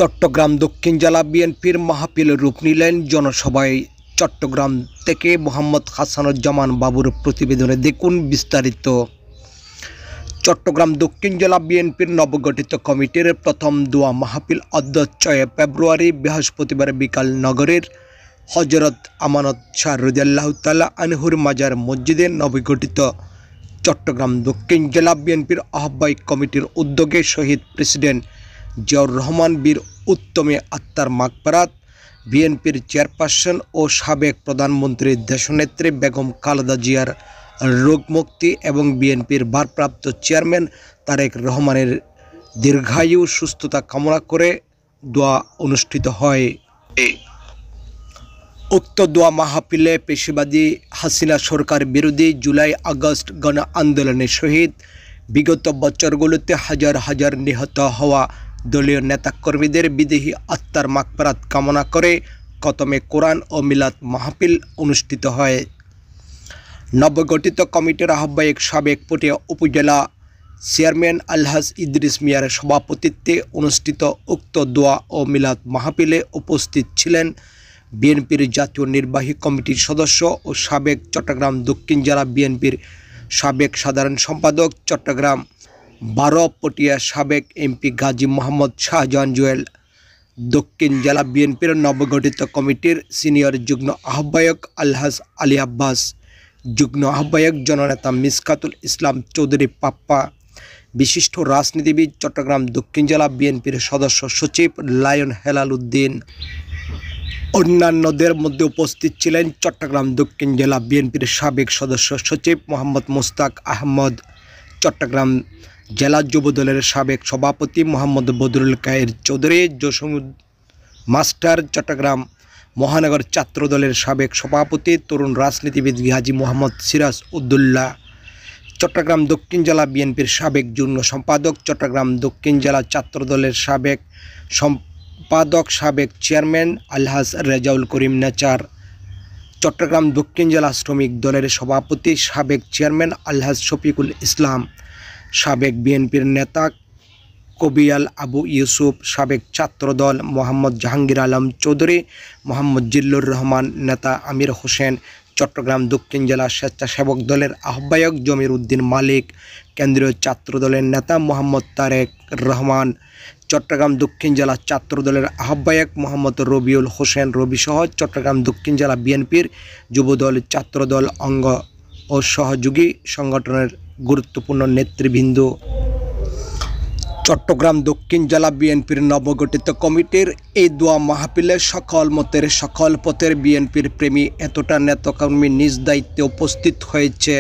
চট্টগ্রাম দক্ষিণ জেলা বিএনপির মাহফিলে রূপ নিলেন জনসভায়। চট্টগ্রাম থেকে মোহাম্মদ হাসানুজ্জামান বাবুর প্রতিবেদনে দেখুন বিস্তারিত। চট্টগ্রাম দক্ষিণ জেলা বিএনপির নবগঠিত কমিটির প্রথম দোয়া মাহফিল 6 ফেব্রুয়ারি বৃহস্পতিবার বিকাল নগরের হজরত আমানত শাহ রাদিয়াল্লাহু তাআলা আনহুর মাজার মসজিদে নবগঠিত চট্টগ্রাম দক্ষিণ জেলা বিএনপির আহ্বায়ক কমিটির উদ্যোগে শহীদ প্রেসিডেন্ট জিয়াউর রহমান বীর উত্তমে আত্মার মাগফিরাত, বিএনপির চেয়ারপারসন ও সাবেক প্রধানমন্ত্রী দেশনেত্রী বেগম খালেদা জিয়ার রোগমুক্তি এবং বিএনপির ভারপ্রাপ্ত চেয়ারম্যান তারেক রহমানের দীর্ঘায়ু সুস্থতা কামনা করে দোয়া অনুষ্ঠিত হয়। উক্ত দোয়া মাহফিলে পেশিবাদী হাসিনা সরকার বিরোধী জুলাই আগস্ট গণ আন্দোলনের শহীদ, বিগত বছরগুলোতে হাজার হাজার নিহত হওয়া দলীয় নেতাকর্মীদের বিদেহী আত্মার মাগফিরাত কামনা করে খতমে কোরআন ও মিলাদ মাহফিল অনুষ্ঠিত হয়। নবগঠিত কমিটির আহ্বায়ক সাবেক পটিয়া উপজেলা চেয়ারম্যান আলহাজ ইদ্রিস মিয়ার সভাপতিত্বে অনুষ্ঠিত উক্ত দোয়া ও মিলাদ মাহফিলে উপস্থিত ছিলেন বিএনপির জাতীয় নির্বাহী কমিটির সদস্য ও সাবেক চট্টগ্রাম দক্ষিণ জেলা বিএনপির সাবেক সাধারণ সম্পাদক, চট্টগ্রাম 12 পটিয়া সাবেক এমপি গাজী মোহাম্মদ শাহজাহান জুয়েল, দক্ষিণ জেলা বিএনপির নবগঠিত কমিটির সিনিয়র যুগ্ম আহ্বায়ক আলহাজ আলী আব্বাস, যুগ্ম আহ্বায়ক জননেতা মিসকাতুল ইসলাম চৌধুরী পাপ্পা, বিশিষ্ট রাজনীতিবিদ চট্টগ্রাম দক্ষিণ জেলা বিএনপির সদস্য সচিব লায়ন হেলাল উদ্দিন। অন্যান্যদের মধ্যে উপস্থিত ছিলেন চট্টগ্রাম দক্ষিণ জেলা বিএনপির সাবেক সদস্য সচিব মোহাম্মদ মুস্তাক আহমদ, চট্টগ্রাম জেলা যুবদলের সাবেক সভাপতি মোহাম্মদ বদরুল কায়ের চৌধুরী, জসিমুদ্দিন মাস্টার, চট্টগ্রাম মহানগর ছাত্রদলের সাবেক সভাপতি তরুণ রাজনীতিবিদ গাজী মোহাম্মদ সিরাজ উদ্দৌলা, চট্টগ্রাম দক্ষিণ জেলা বিএনপির সাবেক যুগ্ম সম্পাদক, চট্টগ্রাম দক্ষিণ জেলা ছাত্রদলের সাবেক সম্পাদক সাবেক চেয়ারম্যান আলহাজ রেজাউল করিম নেচার, চট্টগ্রাম দক্ষিণ জেলা শ্রমিক দলের সভাপতি সাবেক চেয়ারম্যান আলহাজ শফিকুল ইসলাম, সাবেক বিএনপির নেতা কবিয়াল আবু ইউসুফ, সাবেক ছাত্রদল মোহাম্মদ জাহাঙ্গীর আলম চৌধুরী, মোহাম্মদ জিল্লুর রহমান, নেতা আমির হোসেন, চট্টগ্রাম দক্ষিণ জেলা স্বেচ্ছাসেবক দলের আহ্বায়ক জমির উদ্দিন মালিক, কেন্দ্রীয় ছাত্রদলের নেতা মোহাম্মদ তারেক রহমান, চট্টগ্রাম দক্ষিণ জেলা ছাত্রদলের আহ্বায়ক মোহাম্মদ রবিউল হোসেন রবিসহ চট্টগ্রাম দক্ষিণ জেলা বিএনপির যুবদল, ছাত্রদল, অঙ্গ ও সহযোগী সংগঠনের গুরুত্বপূর্ণ নেতৃবৃন্দ। চট্টগ্রাম দক্ষিণ জেলা বিএনপির নবগঠিত কমিটির এই দোয়া মাহফিলে সকল মতের সকল পথের বিএনপির প্রেমী এতটা নেতাকর্মী নিজ দায়িত্বে উপস্থিত হয়েছে।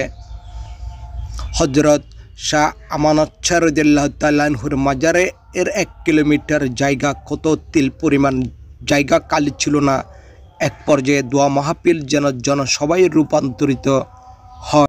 হজরত শাহ আমানত শাহ রাদিয়াল্লাহু তাআলা আনহুর মাজারে 1 কিলোমিটার জায়গা কত তিল পরিমাণ জায়গা খালি ছিল না। এক পর্যায়ে দোয়া মাহফিল যেন জনসভায় রূপান্তরিত হয়।